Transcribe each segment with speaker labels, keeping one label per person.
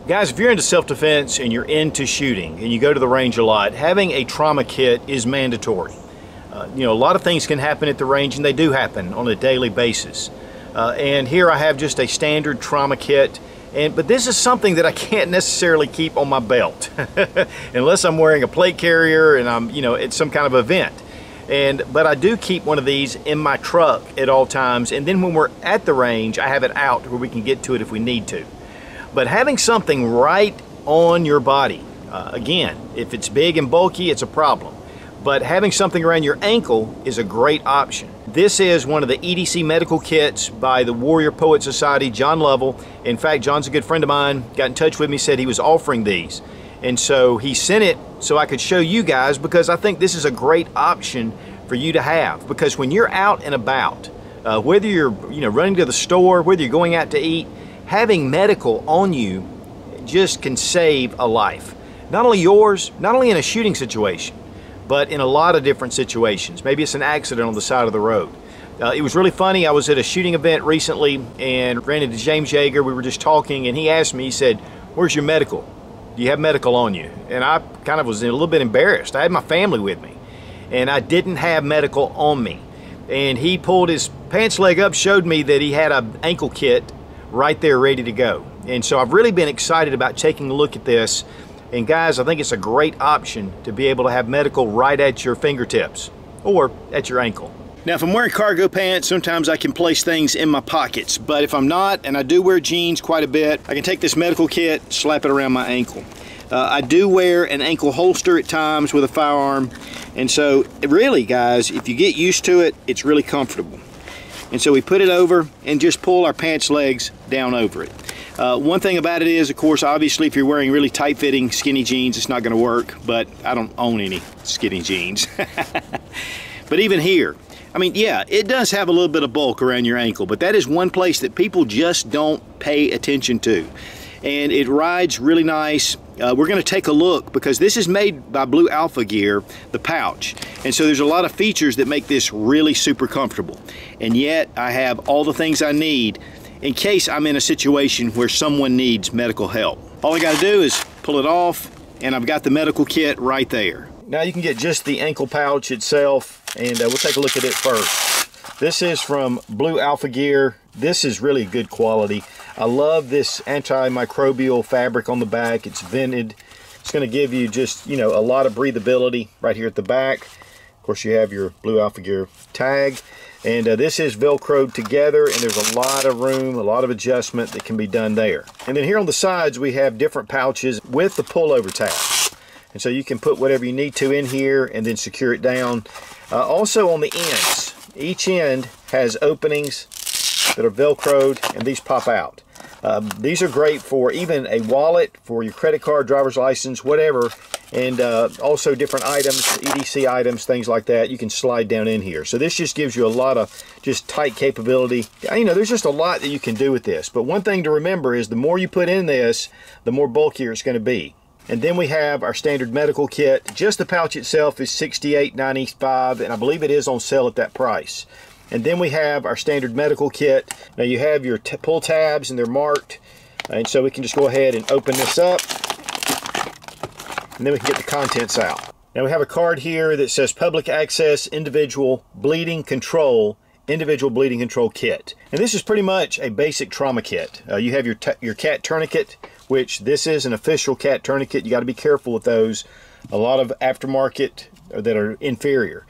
Speaker 1: Guys, if you're into self-defense and you're into shooting and you go to the range a lot, having a trauma kit is mandatory. You know, a lot of things can happen at the range, and they do happen on a daily basis. And here I have just a standard trauma kit, but this is something that I can't necessarily keep on my belt unless I'm wearing a plate carrier and I'm, you know, at some kind of event. But I do keep one of these in my truck at all times, and then when we're at the range, I have it out where we can get to it if we need to. But having something right on your body, again, if it's big and bulky, it's a problem. But having something around your ankle is a great option. This is one of the EDC medical kits by the Warrior Poet Society, John Lovell. In fact, John's a good friend of mine, got in touch with me, said he was offering these. And so he sent it so I could show you guys, because I think this is a great option for you to have. Because when you're out and about, whether you're running to the store, whether you're going out to eat, having medical on you just can save a life. Not only yours, not only in a shooting situation, but in a lot of different situations. Maybe it's an accident on the side of the road. It was really funny. I was at a shooting event recently and ran into James Yeager. We were just talking, and he asked me, he said, "Where's your medical? Do you have medical on you?" And I kind of was a little bit embarrassed. I had my family with me, and I didn't have medical on me. And he pulled his pants leg up, showed me that he had an ankle kit right there ready to go. And so I've really been excited about taking a look at this. And guys, I think it's a great option to be able to have medical right at your fingertips or at your ankle. Now, if I'm wearing cargo pants, sometimes I can place things in my pockets. But if I'm not, and I do wear jeans quite a bit, I can take this medical kit, slap it around my ankle. I do wear an ankle holster at times with a firearm. And so really, guys, if you get used to it, it's really comfortable. And so we put it over and just pull our pants legs down over it. One thing about it is, of course, obviously if you're wearing really tight-fitting skinny jeans, it's not going to work, but I don't own any skinny jeans. But even here, I mean, yeah, it does have a little bit of bulk around your ankle, but that is one place that people just don't pay attention to. And it rides really nice. We're going to take a look, because this is made by Blue Alpha Gear, the pouch. And so there's a lot of features that make this really super comfortable. And yet I have all the things I need in case I'm in a situation where someone needs medical help. All I got to do is pull it off, and I've got the medical kit right there. Now you can get just the ankle pouch itself, and we'll take a look at it first. This is from Blue Alpha Gear. This is really good quality. I love this antimicrobial fabric on the back. It's vented. It's going to give you just, you know, a lot of breathability right here at the back. Of course, you have your Blue Alpha Gear tag. And this is Velcroed together, and there's a lot of room, a lot of adjustment that can be done there. And then here on the sides, we have different pouches with the pullover tab. And so you can put whatever you need to in here and then secure it down. Also on the ends, each end has openings that are Velcroed, and these pop out. These are great for even a wallet, for your credit card, driver's license, whatever, and also different items, EDC items, things like that. You can slide down in here. So this just gives you a lot of just tight capability. You know, there's just a lot that you can do with this. But one thing to remember is the more you put in this, the more bulkier it's going to be. And then we have our standard medical kit. Just the pouch itself is $68.95, and I believe it is on sale at that price. And then we have our standard medical kit. Now you have your pull tabs, and they're marked. And so we can just go ahead and open this up, and then we can get the contents out. Now we have a card here that says Public Access Individual Bleeding Control Kit. And this is pretty much a basic trauma kit. You have your cat tourniquet, which this is an official cat tourniquet. You got to be careful with those. A lot of aftermarket that are inferior.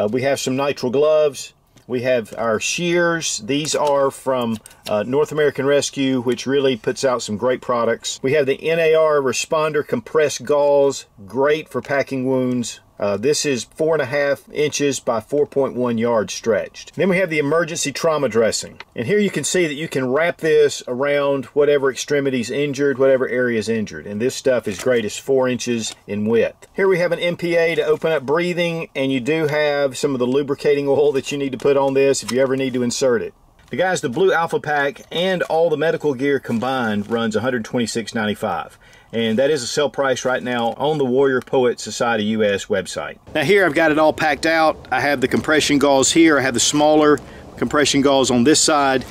Speaker 1: We have some nitrile gloves. We have our shears. These are from North American Rescue, which really puts out some great products. We have the NAR Responder Compressed Gauze, great for packing wounds. This is 4.5 inches by 4.1 yards stretched. Then we have the emergency trauma dressing. And here you can see that you can wrap this around whatever extremity is injured, whatever area is injured. And this stuff is great. It's 4 inches in width. Here we have an MPA to open up breathing, and you do have some of the lubricating oil that you need to put on this if you ever need to insert it. But guys, the Blue Alpha Pack and all the medical gear combined runs $126.95. And that is a sale price right now on the Warrior Poet Society US website. Now here I've got it all packed out. I have the compression gauze here. I have the smaller compression gauze on this side.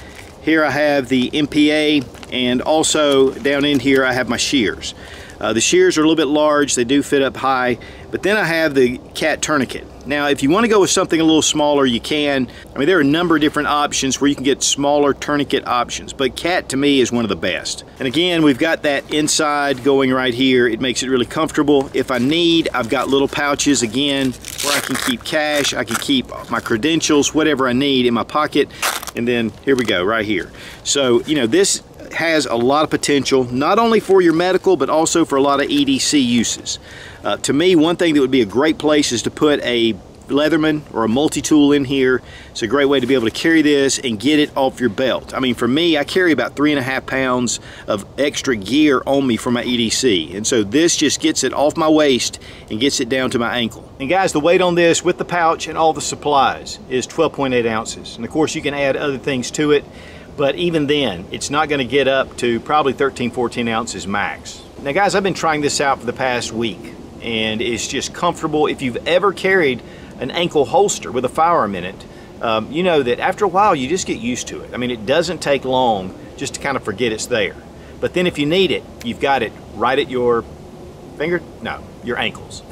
Speaker 1: Here I have the MPA, and also down in here I have my shears. The shears are a little bit large, they do fit up high, but then I have the cat tourniquet. Now if you want to go with something a little smaller, you can. I mean, there are a number of different options where you can get smaller tourniquet options, but cat to me is one of the best. And again, we've got that inside going right here. It makes it really comfortable. If I need, I've got little pouches again where I can keep cash, I can keep my credentials, whatever I need in my pocket. And then here we go right here. So, you know, this has a lot of potential, not only for your medical, but also for a lot of EDC uses. To me, one thing that would be a great place is to put a Leatherman or a multi-tool in here. It's a great way to be able to carry this and get it off your belt. I mean, for me, I carry about 3.5 pounds of extra gear on me for my EDC. And so this just gets it off my waist and gets it down to my ankle. And guys, the weight on this with the pouch and all the supplies is 12.8 ounces. And of course, you can add other things to it. But even then, it's not going to get up to probably 13, 14 ounces max. Now guys, I've been trying this out for the past week, and it's just comfortable. If you've ever carried an ankle holster with a firearm in it, you know that after a while you just get used to it. I mean, it doesn't take long just to kind of forget it's there. But then if you need it, you've got it right at your your ankles.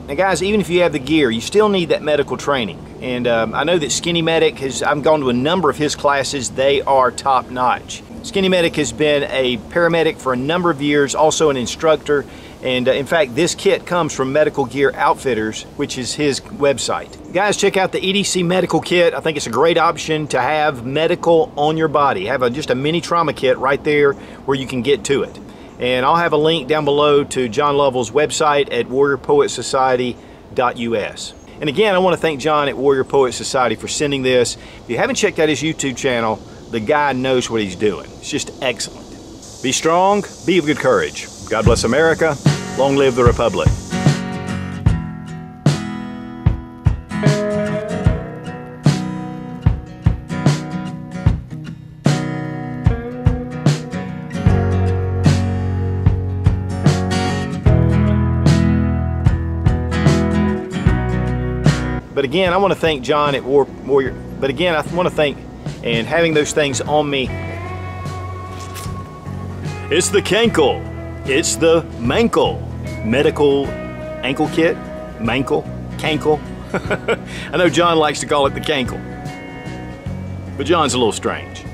Speaker 1: Now guys, even if you have the gear, you still need that medical training. And I know that Skinny Medic I've gone to a number of his classes. They are top notch. Skinny Medic has been a paramedic for a number of years, also an instructor. And in fact, this kit comes from Medical Gear Outfitters, which is his website. Guys, check out the EDC Medical Kit. I think it's a great option to have medical on your body. Have just a mini trauma kit right there where you can get to it. And I'll have a link down below to John Lovell's website at warriorpoetsociety.us. And again, I want to thank John at Warrior Poet Society for sending this. If you haven't checked out his YouTube channel, the guy knows what he's doing. It's just excellent. Be strong, be of good courage. God bless America. Long live the Republic. But again, I want to thank John at Warrior. But again, I want to thank, and having those things on me, it's the Cankle. It's the Mankle Medical Ankle Kit. Mankle, Cankle. I know John likes to call it the Cankle, but John's a little strange.